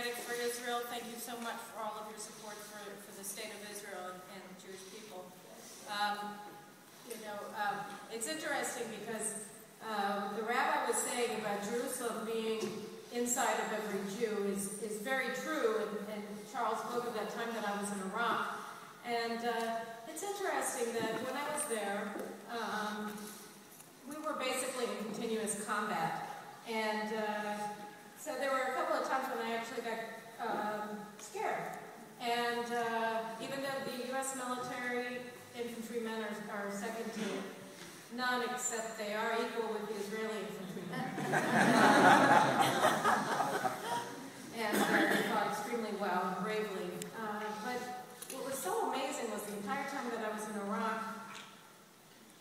Fanatic for Israel. Thank you so much for all of your support for the state of Israel and Jewish people. It's interesting because the rabbi was saying about Jerusalem being inside of every Jew is very true, and Charles spoke of that time that I was in Iraq. And it's interesting that when I was there, we were basically in continuous combat. And so there were a couple of times when I actually got scared. And even though the U.S. military infantrymen are second to none, except they are equal with the Israeli infantrymen. And they fought extremely well and bravely. But what was so amazing was the entire time that I was in Iraq,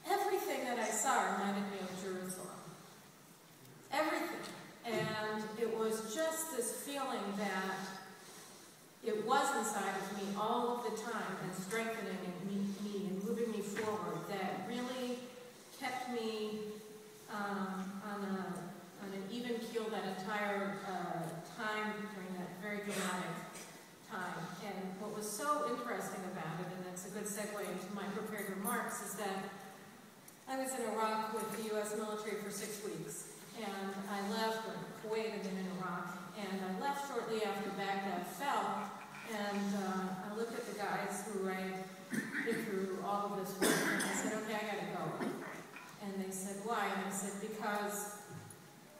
everything that I saw reminded me of Jerusalem. Everything. And it was just this feeling that it was inside of me all of the time and strengthening me and moving me forward that really kept me on an even keel that entire time during that very dramatic time. And what was so interesting about it, and that's a good segue into my prepared remarks, is that I was in Iraq with the U.S. military for 6 weeks. And I left, or Kuwait had been in Iraq, and I left shortly after Baghdad fell, and I looked at the guys who I been through all of this with, and I said, okay, I gotta go. And they said, why? And I said, because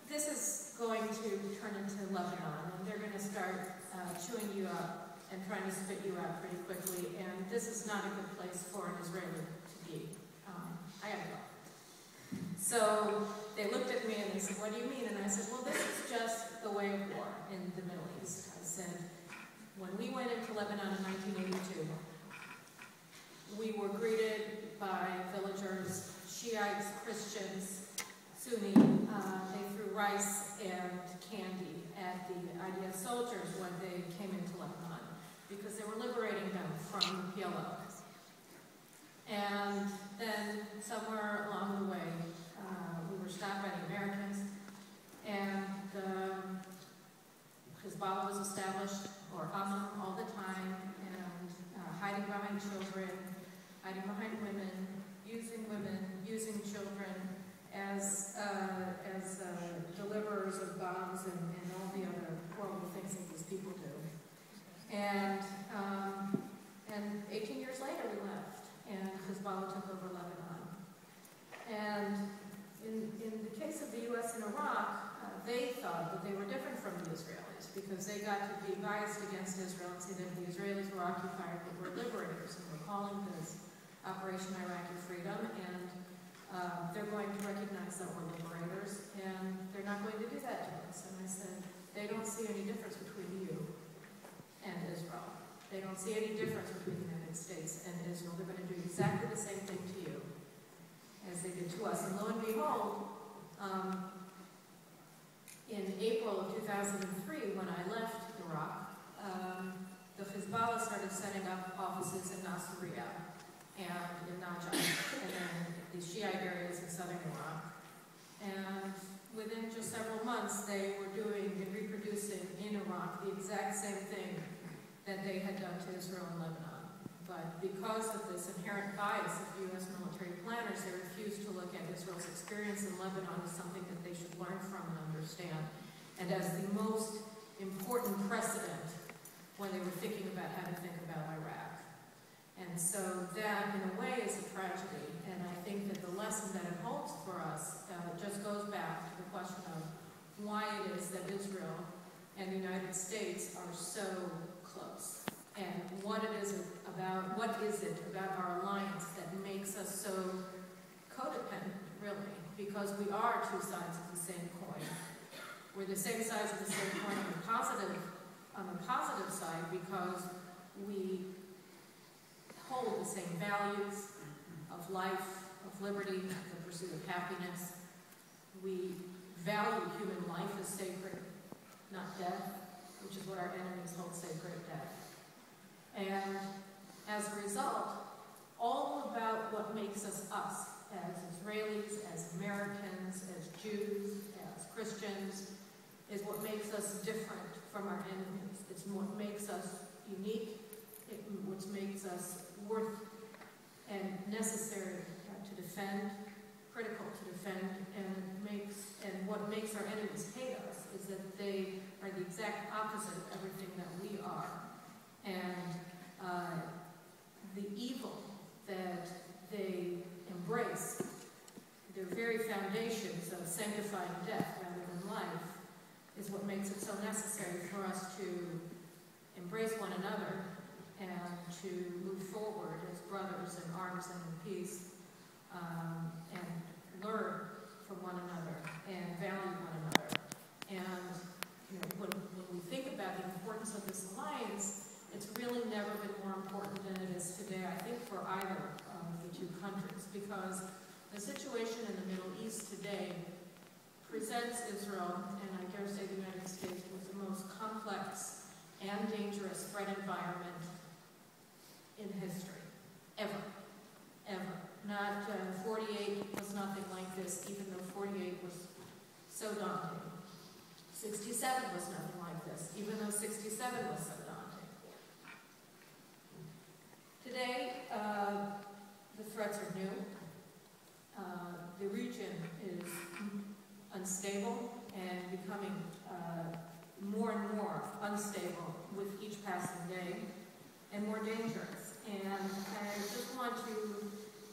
this is going to turn into Lebanon, and they're going to start chewing you up and trying to spit you out pretty quickly, and this is not a good place for an Israeli to be. I gotta go. So they looked at me and they said, what do you mean? And I said, well, this is just the way of war in the Middle East. I said, when we went into Lebanon in 1982, we were greeted by villagers, Shiites, Christians, Sunni. They threw rice and candy at the IDF soldiers when they came into Lebanon because they were liberating them from the PLO. And then somewhere along the way, we were stopped by the Americans, and Hezbollah was established, or Ammon, all the time, and hiding behind children, hiding behind women, using children as deliverers of bombs and all the other horrible things that these people do. And 18 years later, we left, and Hezbollah took over Lebanon. And in the case of the U.S. and Iraq, they thought that they were different from the Israelis because they got to be biased against Israel and say that the Israelis were occupiers but were liberators, and we're calling this Operation Iraqi Freedom, and they're going to recognize that we're liberators, and they're not going to do that to us. And I said, they don't see any difference between you and Israel. They don't see any difference between the United States and Israel. They're going to do exactly the same thing to you as they did to us. And lo and behold, in April of 2003, when I left Iraq, the Hezbollah started setting up offices in Nasiriyah and in Najaf, and then the Shiite areas in southern Iraq. And within just several months, they were doing and reproducing in Iraq the exact same thing that they had done to Israel and Lebanon. But because of this inherent bias of U.S. military planners, they refused to look at Israel's experience in Lebanon as something that they should learn from and understand, and as the most important precedent when they were thinking about how to think about Iraq. And so that, in a way, is a tragedy. And I think that the lesson that it holds for us just goes back to the question of why it is that Israel and the United States are so close, and what it is about our alliance that makes us so codependent, really, because we are two sides of the same coin. We're the same sides of the same coin on the positive side because we hold the same values of life, of liberty, of the pursuit of happiness. We value human life as sacred, not death, which is what our enemies hold sacred, death. And as a result, all about what makes us us, as Israelis, as Americans, as Jews, as Christians, is what makes us different from our enemies. It's what makes us unique, what makes us worth and necessary to defend, critical to defend, and what makes our enemies hate us is that they are the exact opposite of everything that we are. And the evil that they embrace, their very foundations of sanctifying death rather than life, is what makes it so necessary for us to embrace one another and to move forward as brothers in arms and in peace, and learn from one another and value one another. And when we think about the importance of this alliance, it's really never been more important than it is today, I think, for either of the two countries, because the situation in the Middle East today presents Israel, and I dare say the United States, with the most complex and dangerous threat environment in history, ever. Not 48 was nothing like this, even though 48 was so daunting. 67 was nothing like this, even though 67 was so daunting. Today, the threats are new. The region is unstable and becoming more and more unstable with each passing day, and more dangerous. And I just want to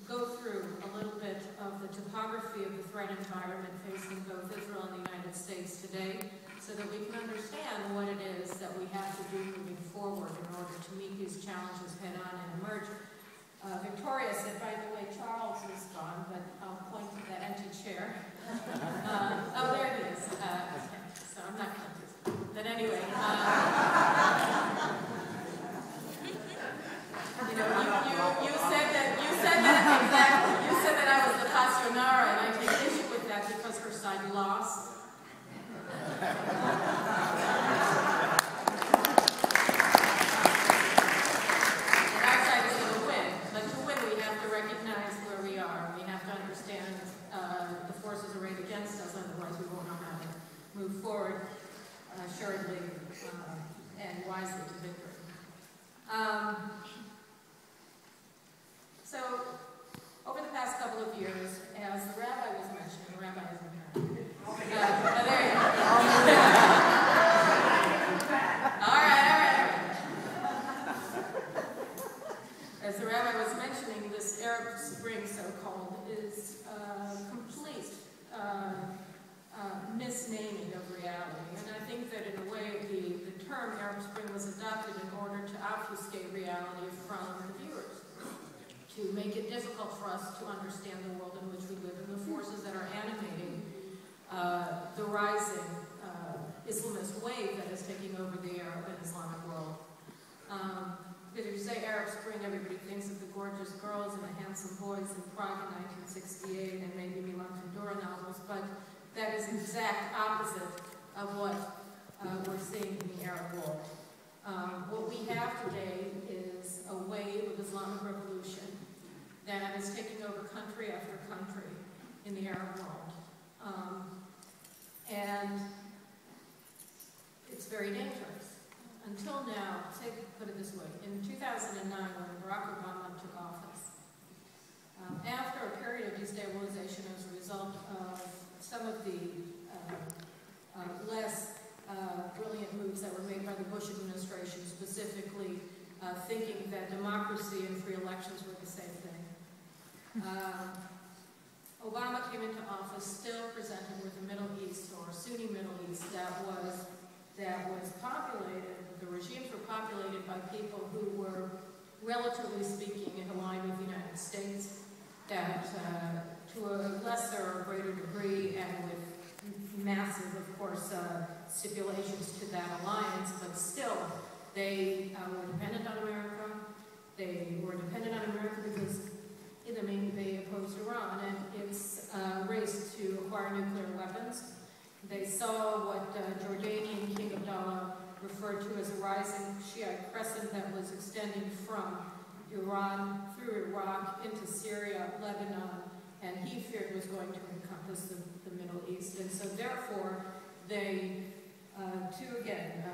go through a little bit of the topography of the threat environment facing both Israel and the United States today, so that we can understand what it is that we have to do moving forward in order to meet these challenges head-on and emerge Victoria said, by the way, Charles is gone, but I'll point to that empty chair. Oh, there he is. Okay, so I'm not confused. But anyway, you said that I was the Honoree, and I take issue with that because her side lost. Move forward assuredly and wisely to victory. So, over the past couple of years, as the rabbi was mentioning, the rabbi isn't here. There you go. All right. As the rabbi was mentioning, this Arab Spring, so-called, is complete misnaming of reality. And I think that in a way the term Arab Spring was adopted in order to obfuscate reality from the viewers, to make it difficult for us to understand the world in which we live and the forces that are animating the rising Islamist wave that is taking over the Arab and Islamic world. If you say Arab Spring, everybody thinks of the gorgeous girls and the handsome boys in Prague in 1968 and maybe Milan Kundera novels, but that is the exact opposite of what we're seeing in the Arab world. What we have today is a wave of Islamic revolution that is taking over country after country in the Arab world. And it's very dangerous. Until now, put it this way, in 2009 when Barack Obama took office, after a period of destabilization as a result of some of the less brilliant moves that were made by the Bush administration, specifically thinking that democracy and free elections were the same thing. Obama came into office still presented with a Middle East, or Sunni Middle East, that was populated, the regimes were populated by people who were, relatively speaking, in line with the United States, that to a lesser or greater degree, and with massive, of course, stipulations to that alliance, but still, they were dependent on America. They were dependent on America because, in the main, they opposed Iran and its race to acquire nuclear weapons. They saw what Jordanian King Abdullah referred to as a rising Shiite crescent that was extending from Iran through Iraq into Syria, Lebanon, and he feared was going to encompass the Middle East. And so therefore, they, to again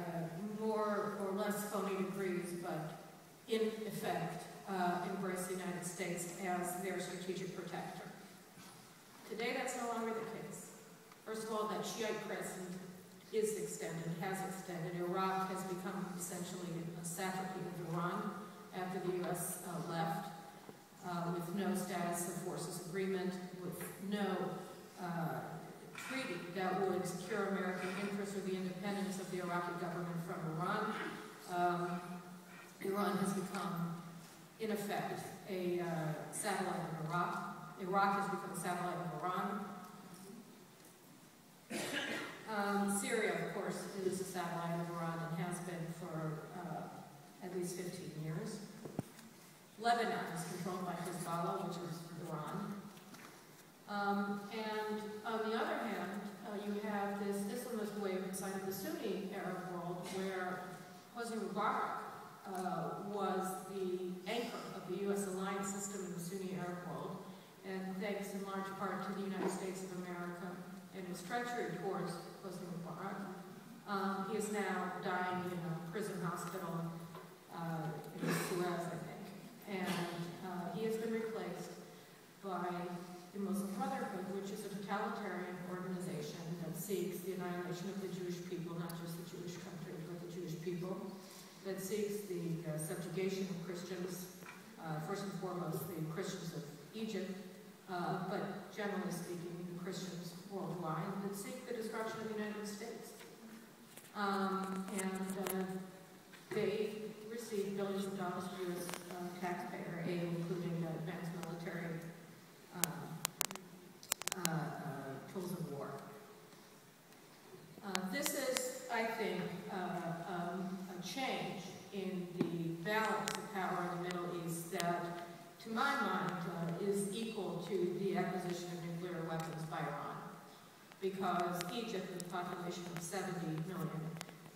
effect, embrace the United States as their strategic protector. Today, that's no longer the case. First of all, that Shiite crescent is extended, has extended. Iraq has become essentially a satrapy of Iran after the U.S. Left, with no status of forces agreement, with no treaty that would secure American interests or the independence of the Iraqi government from Iran. Iran has become, in effect, a satellite of Iraq. Iraq has become a satellite of Iran. Syria, of course, is a satellite of Iran and has been for at least 15 years. Lebanon is controlled by Hezbollah, which is Iran. And on the other hand, you have this Islamist wave inside of the Sunni Arab world where Hosni Mubarak was the anchor of the U.S. alliance system in the Sunni Arab world, and thanks in large part to the United States of America and his treachery towards Hosni Mubarak. He is now dying in a prison hospital in Suez, I think. And he has been replaced by the Muslim Brotherhood, which is a totalitarian organization that seeks the annihilation of the Jewish people, not just the Jewish country, but the Jewish people, that seeks the subjugation of Christians, first and foremost the Christians of Egypt, but generally speaking, the Christians worldwide, that seek the destruction of the United States. They receive billions of dollars of U.S. taxpayer aid, including advanced military tools of war. This is, I think, a change in the balance of power in the Middle East that, to my mind, is equal to the acquisition of nuclear weapons by Iran. Because Egypt, with a population of 70 million,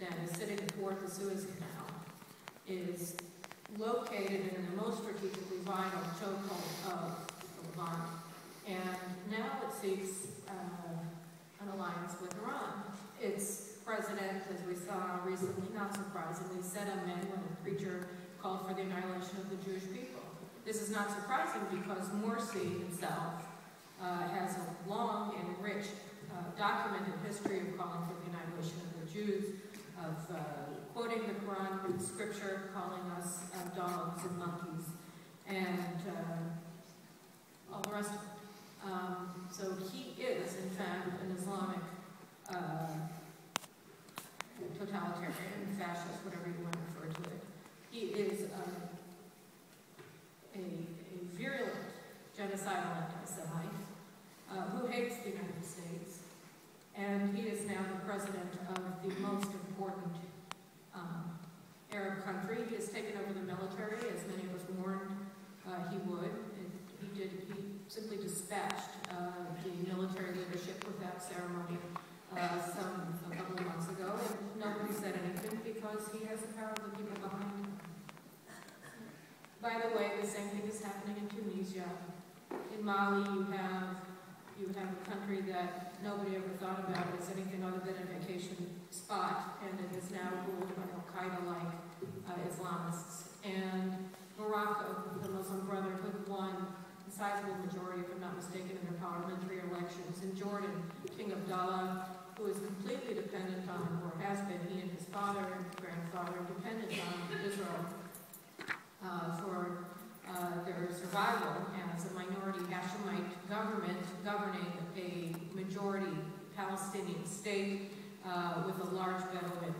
that is sitting athwart the Suez Canal, is located in the most strategically vital chokehold of Levant, and now it seeks an alliance with Iran. Its president, as we saw recently, not surprisingly, said amen when a preacher called for the annihilation of the Jewish people. This is not surprising because Morsi himself has a long and rich documented history of calling for the annihilation of the Jews, of quoting the Quran with scripture, calling us dogs and monkeys, and all the rest of it. So he is, in fact, an Islamic totalitarian, fascist, whatever you want to refer to it. He is a virulent, genocidal anti-Semite who hates the United States, and he is now the president of the most important Arab country. He has taken over the military, as many of us warned he would. He simply dispatched the military leadership without ceremony a couple of months ago, and nobody said anything because he has the power of the people behind him. By the way, the same thing is happening in Tunisia. In Mali, you have a country that nobody ever thought about as anything other than a vacation spot, and it is now ruled by Al-Qaeda-like Islamists. And Morocco, the Muslim Brotherhood, won a sizable majority, if I'm not mistaken, in their parliamentary elections. In Jordan, King Abdullah, who is completely dependent on, or has been, he and his father and grandfather, dependent on Israel for their survival as a minority Hashemite government governing a majority Palestinian state with a large Bedouin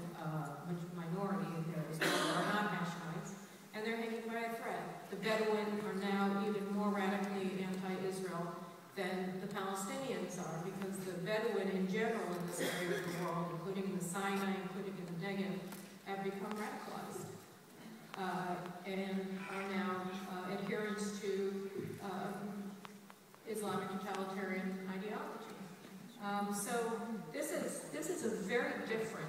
minority in there as well that are not Hashemites, and they're hanging by a thread. The Bedouin are now even more radically anti-Israel than the Palestinians are, because the Bedouin in general in this area of the world, including in the Sinai, including in the Negev, have become radicalized and are now adherents to Islamic totalitarian ideology. So this is a very different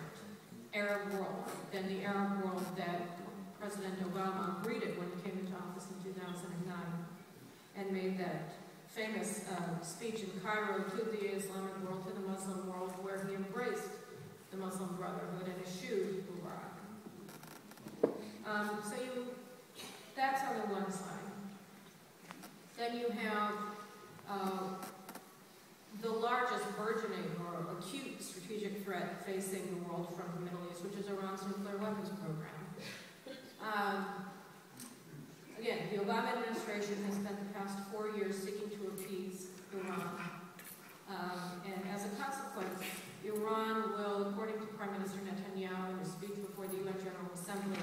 Arab world than the Arab world that President Obama greeted when he came into office in 2009 and made that famous speech in Cairo to the Islamic world, to the Muslim world, where he embraced the Muslim Brotherhood and eschewed Mubarak. So that's on the one side. Then you have the largest burgeoning or acute strategic threat facing the world from the Middle East, which is Iran's nuclear weapons program. Again, the Obama administration has spent the past 4 years seeking to appease Iran. And as a consequence, Iran will, according to Prime Minister Netanyahu in his speech before the UN General Assembly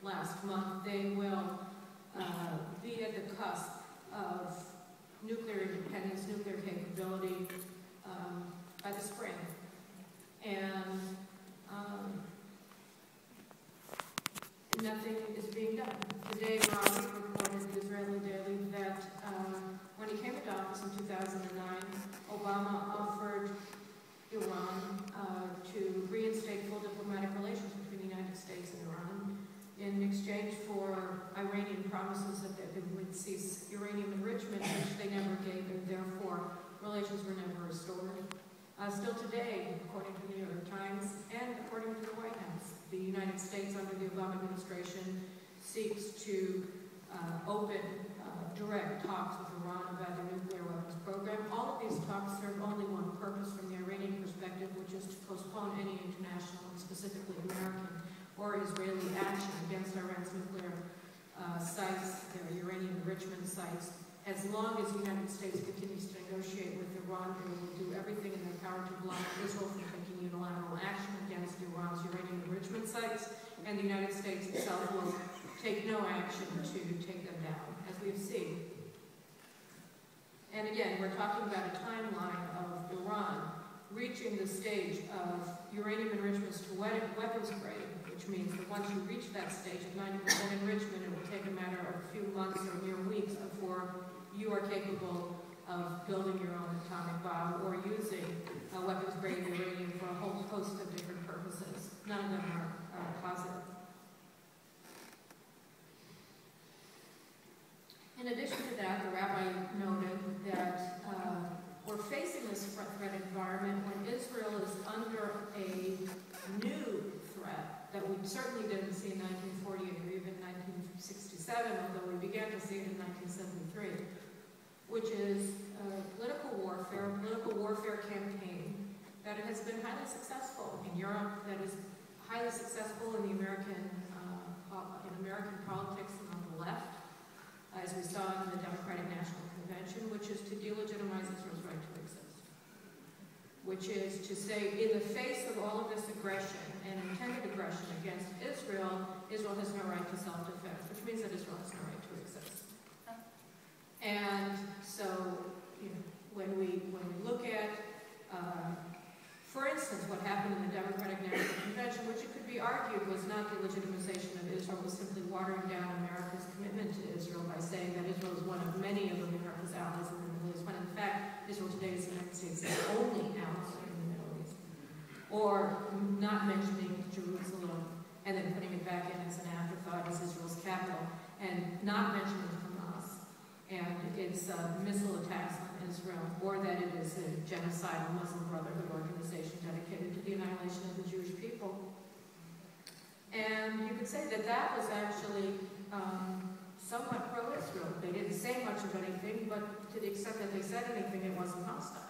last month, they will be at the cusp of nuclear independence, nuclear capability by the spring. And nothing is being done. Today, Ravi reported in the Israeli Daily that when he came into office in 2009, Obama offered Iran to reinstate full diplomatic relations between the United States and Iran in exchange for Iranian promises that they would cease uranium enrichment, which they never gave, and therefore relations were never restored. Still today, according to the New York Times and according to the White House, the United States under the Obama administration seeks to open direct talks with Iran about their nuclear weapons program. All of these talks serve only one purpose from the Iranian perspective, which is to postpone any international, and specifically American or Israeli action against Iran's nuclear sites, their uranium enrichment sites. As long as the United States continues to negotiate with Iran, they will do everything in their power to block Israel from taking unilateral action against Iran's uranium enrichment sites, and the United States itself will take no action to take them down, as we've seen. And again, we're talking about a timeline of Iran reaching the stage of uranium enrichments to weapons grade, which means that once you reach that stage of 90% enrichment, it will take a matter of a few months or mere weeks before you are capable of building your own atomic bomb or using weapons-grade uranium for a whole host of different purposes. None of them are positive. In addition to that, the rabbi noted that we're facing this threat environment when Israel is under a new threat that we certainly didn't see in 1948 or even 1967, although we began to see it in 1973, which is a political warfare campaign that has been highly successful in Europe, that is highly successful in the American politics and on the left, as we saw in the Democratic National Convention, which is to delegitimize Israel's right to exist. Which is to say, in the face of all of this aggression and intended aggression against Israel, Israel has no right to self-defense, which means that Israel has no right to exist. And so, when we look at, for instance, what happened in the Democratic National Convention, which it could be argued was not the legitimization of Israel, was simply watering down America's commitment to Israel by saying that Israel is one of many of America's allies in the Middle East, when in fact, Israel today is the United States' only ally in the Middle East. Or not mentioning Jerusalem and then putting it back in as an afterthought as Israel's capital, and not mentioning Hamas and its missile attacks on Israel, or that it is a genocidal Muslim Brotherhood organization dedicated to the annihilation of the Jewish people. And you could say that that was actually somewhat pro-Israel. They didn't say much of anything, but to the extent that they said anything, it wasn't hostile.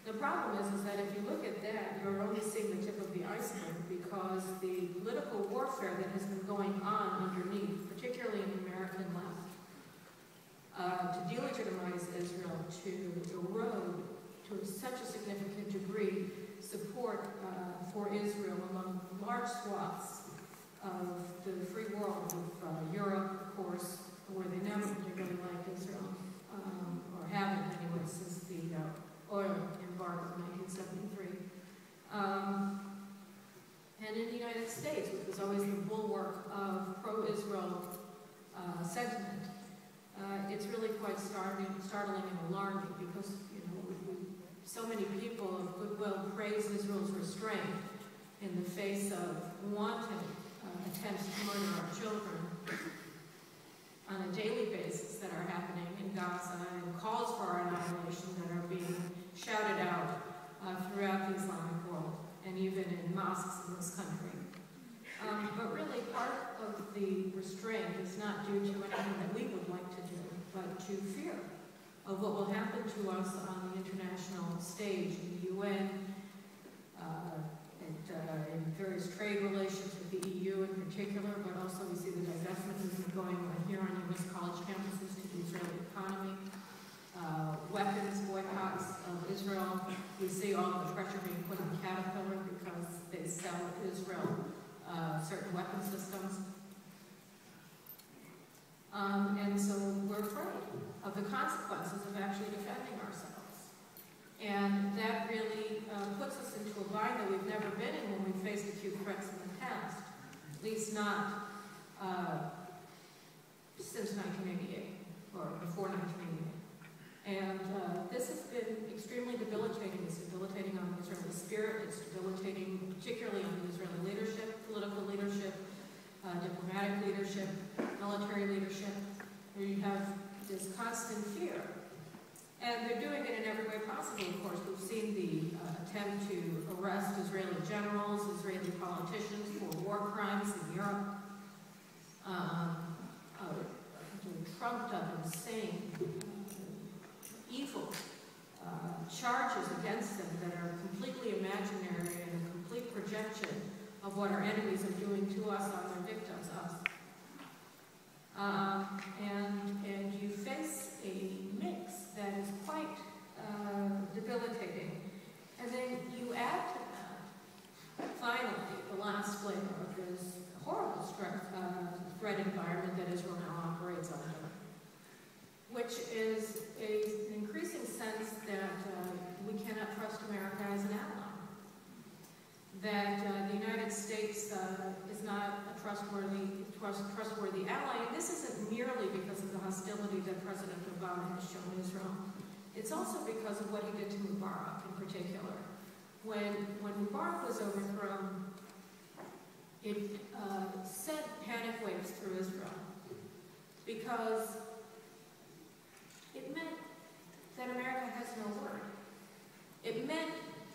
The problem is that if you look at that, you're only seeing the tip of the iceberg, because the political warfare that has been going on underneath, particularly in the American left, to delegitimize Israel, to erode to such a significant degree support for Israel among large swaths of the free world, of Europe, of course, where they never particularly liked Israel, or haven't anyway since the oil embargo in 1973. And in the United States, which was always the bulwark of pro-Israel sentiment, it's really quite startling and alarming, because so many people of goodwill praise Israel's restraint in the face of wanton attempts to murder our children on a daily basis that are happening in Gaza, and calls for our annihilation that are being shouted out throughout the Islamic world and even in mosques in this country. But really, part of the restraint is not due to anything that we would like to do, but to fear of what will happen to us on the international stage, in the UN, in various trade relations with the EU in particular, but also we see the divestment movement going on here on U.S. college campuses to the Israeli economy, weapons boycotts of Israel. We see all of the pressure being put on Caterpillar because they sell Israel certain weapon systems. And so we're afraid of the consequences of actually defending ourselves. And that really puts us into a bind that we've never been in when we faced acute threats in the past, at least not since 1988 or before 1988. And this has been extremely debilitating. It's debilitating on the Israeli spirit. It's debilitating particularly on the Israeli leadership, political leadership, diplomatic leadership, military leadership, where you have this constant fear. And they're doing it in every way possible, of course. We've seen the attempt to arrest Israeli generals, Israeli politicians for war crimes in Europe. Trumped up, insane, evil charges against them that are completely imaginary and a complete projection of what our enemies are doing to us, on their victims, us. And you face a mix that is quite debilitating. And then you add to that, finally, the last flavor of this horrible threat environment that Israel now operates under, which is an increasing sense that we cannot trust America as an ally. That the United States is not a trustworthy ally, and this isn't merely because of the hostility that President Obama has shown Israel. It's also because of what he did to Mubarak in particular. When Mubarak was overthrown, it sent panic waves through Israel because it meant that America has no word. It meant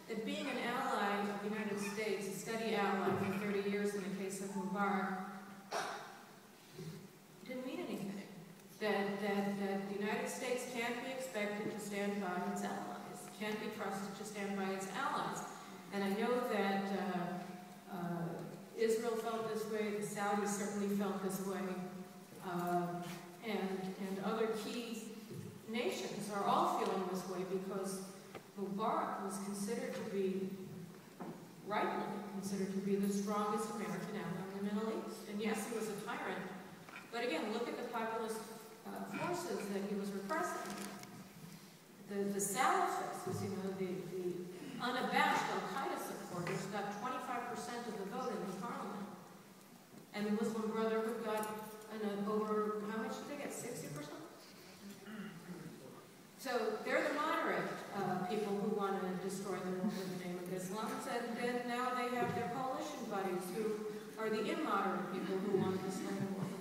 that being an ally of the United States, a steady ally for 30 years in the case of Mubarak, didn't mean anything. That the United States can't be expected to stand by its allies, can't be trusted to stand by its allies. And I know that Israel felt this way, the Saudis certainly felt this way, and other key nations are all feeling this way because Mubarak was considered to be, rightly considered to be, the strongest American ally in the Middle East. And yes, he was a tyrant, but again, look at the populist forces that he was repressing. The Salafists, you know, the unabashed Al-Qaeda supporters got 25% of the vote in the parliament. And the Muslim Brotherhood got over, how much did they get, 60%? So they're the moderate people who want to destroy the world in the name of Islam. And then now they have their coalition buddies who are the immoderate people who want to destroy the world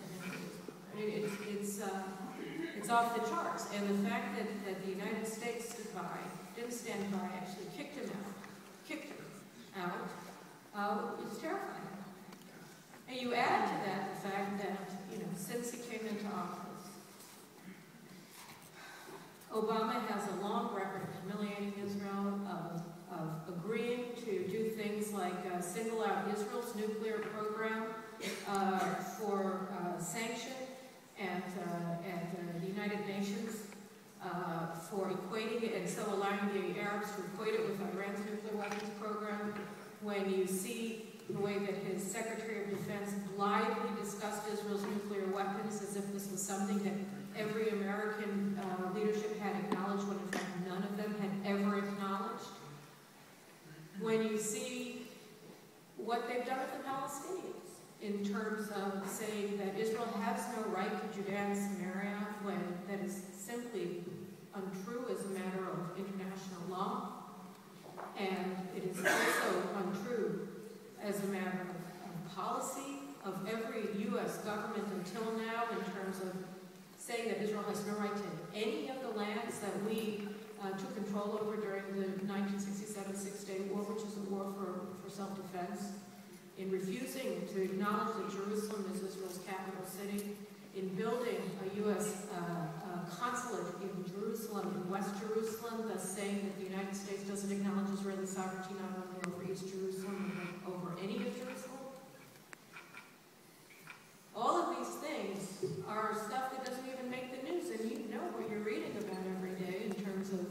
in the name of Islam. I mean, it's off the charts. And the fact that the United States didn't stand by, actually kicked him out, it's terrifying. And you add to that the fact that, you know, since he came into office, Obama has a long record of humiliating Israel, of agreeing to do things like single out Israel's nuclear program for sanction at the United Nations, for equating it, and so allowing the Arabs to equate it with Iran's nuclear weapons program. When you see the way that his Secretary of Defense blithely discussed Israel's nuclear weapons as if this was something that every American leadership had acknowledged, when in fact none of them had ever acknowledged. When you see what they've done with the Palestinians in terms of saying that Israel has no right to Judea and Samaria, when that is simply untrue as a matter of international law, and it is also untrue as a matter of policy of every U.S. government until now, in terms of saying that Israel has no right to any of the lands that we took control over during the 1967 Six-Day War, which is a war for self-defense. in refusing to acknowledge that Jerusalem is Israel's capital city, in building a U.S. Consulate in Jerusalem, in West Jerusalem, thus saying that the United States doesn't acknowledge Israeli sovereignty not only over East Jerusalem, but over any of Jerusalem. All of these things are stuff that doesn't even make the news, and you know what you're reading about every day in terms of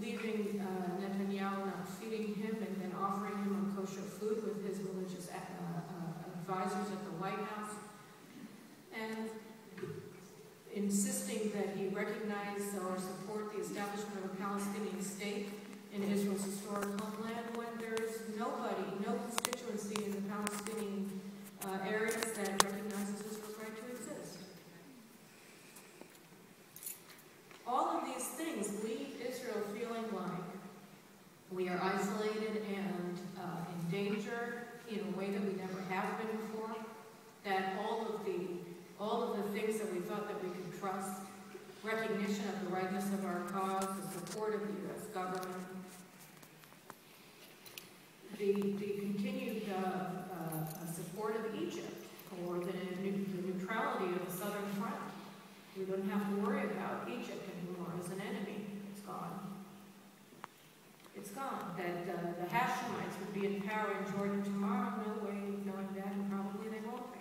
leaving Netanyahu, not feeding him, and then offering him unkosher food with his religious advisors at the White House, and insisting that he recognize or support the establishment of a Palestinian state in Israel's historic homeland when there is nobody, no constituency in the Palestinian areas that recognizes Israel's right to exist. All of these things leave Israel feeling like we are isolated and in danger in a way that we never have been before, that all of the things that we thought that we could trust, recognition of the rightness of our cause, the support of the U.S. government, the continued support of Egypt, or the neutrality of the Southern Front. We don't have to worry about Egypt anymore as an enemy. It's gone. It's gone. That the Hashemites would be in power in Jordan tomorrow, no way of knowing that, and probably they won't be.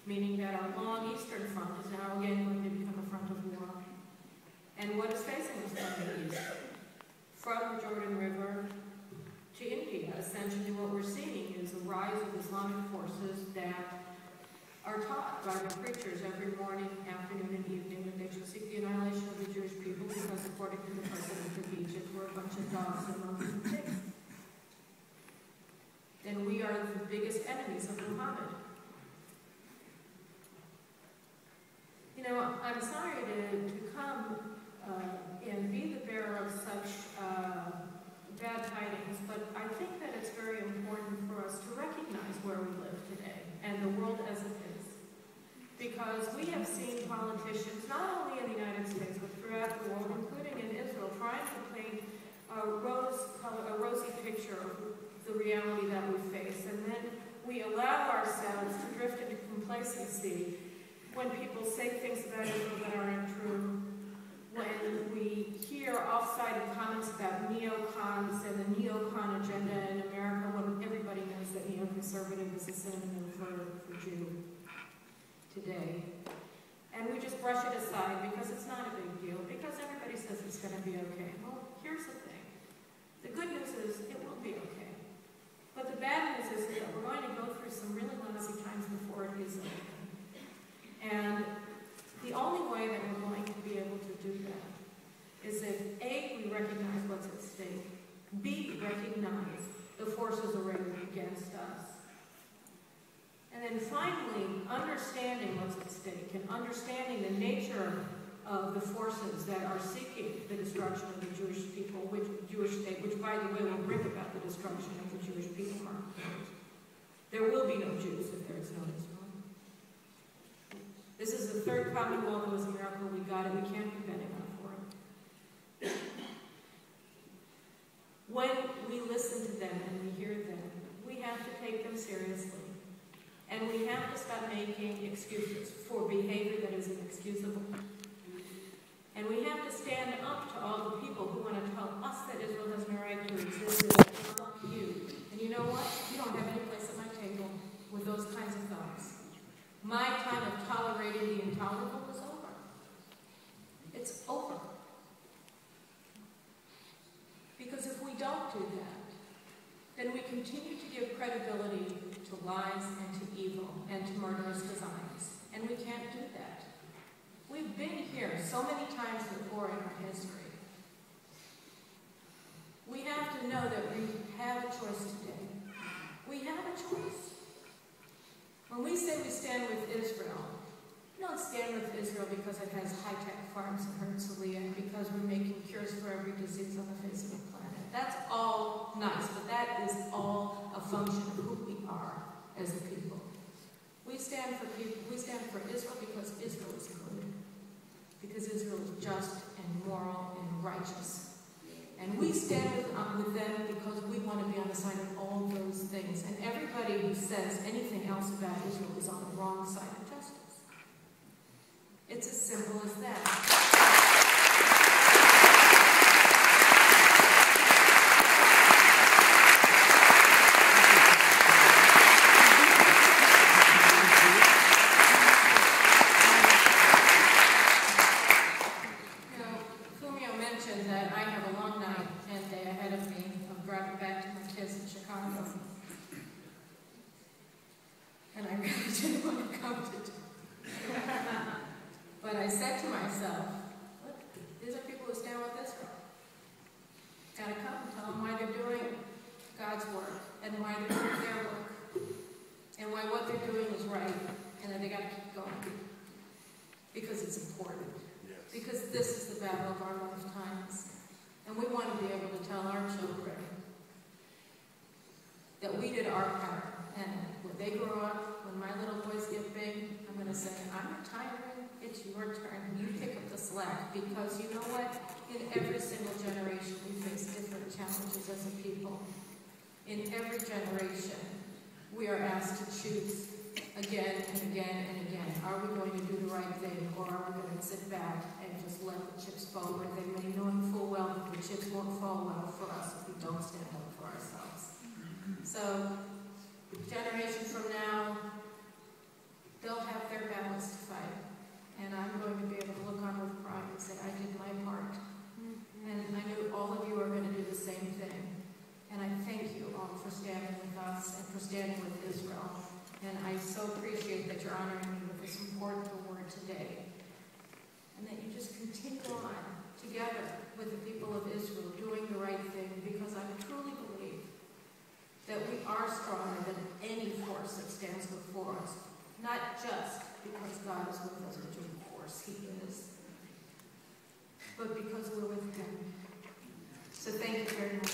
Meaning that our long Eastern Front is now again going to become a front of war. And what is facing us from the east? From the Jordan River to India, essentially what we're seeing is a rise of Islamic forces that are taught by the preachers every morning, afternoon, and evening that they should seek the annihilation of the Jewish people because according to the president of Egypt, we're a bunch of dogs and monkeys and pigs. And we are the biggest enemies of Muhammad. You know, I'm sorry to come and be the bearer of such bad tidings, but I think that it's very important for us to recognize where we live today and the world as it is. Because we have seen politicians, not only in the United States, but throughout the world, including in Israel, trying to paint a rosy picture of the reality that we face. And then we allow ourselves to drift into complacency when people say things about Israel that aren't true, when we hear off-sided comments about neocons and the neocon agenda in America, when everybody knows that neoconservative is a synonym for Jew today. And we just brush it aside because it's not a big deal, because everybody says it's going to be okay. Well, here's the thing. The good news is it will be okay. But the bad news is that we're going to go through some really lousy times before it is okay. And the only way that we're going to be able to do that is if A, we recognize what's at stake, B, recognize the forces arrayed against us, and then finally, understanding what's at stake and understanding the nature of the forces that are seeking the destruction of the Jewish people, Jewish state, which by the way will bring about the destruction of the Jewish people. There will be no Jews if there is no Israel. This is the third Commonwealth. It was a miracle we got it. We can't be betting on for it. When we listen to them and we hear them, we have to take them seriously. And we have to stop making excuses for behavior that is inexcusable. And we have to stand up to all the people who want to tell us that Israel has no right to exist. Fuck you. And you know what? You don't have any place at my table with those kinds of thoughts. My time of tolerating the intolerable is over. It's over. Because if we don't do that, then we continue to give credibility to lies and to evil and to murderous designs. And we can't do that. We've been here so many times before in our history. We have to know that we have a choice today. We have a choice. When we say we stand with Israel, we don't stand with Israel because it has high-tech farms in Herzliya and because we're making cures for every disease on the face of the planet. That's all nice, but that is all a function of who we are as a people. We stand for Israel because Israel is good, because Israel is just and moral and righteous. And we stand with them because we want to be on the side of all those things. And everybody who says anything else about Israel is on the wrong side of justice. It's as simple as that. But I said to myself, look, these are people who stand with Israel. Gotta come and tell them why they're doing God's work, and why they're doing their work, and why what they're doing is right, and that they gotta keep going. Because it's important. Yes. Because this is the battle of our lifetimes. And we want to be able to tell our children that we did our part. And when they grow up, when my little boys get big, I'm going to say, I'm retiring, it's your turn. You pick up the slack. Because you know what? In every single generation, we face different challenges as a people. In every generation, we are asked to choose again and again and again. Are we going to do the right thing, or are we going to sit back and just let the chips fall where they may, knowing full well that the chips won't fall well for us if we don't stand up for ourselves? So, generations from now, they'll have their battles to fight. And I'm going to be able to look on with pride and say, I did my part. And I know all of you are going to do the same thing. And I thank you all for standing with us and for standing with Israel. And I so appreciate that you're honoring me with this important award today. And that you just continue on together with the people of Israel doing the right thing, because I truly believe that we are stronger than any force that stands before us. Not just because God is with us, which of course He is, but because we're with Him. So thank you very much.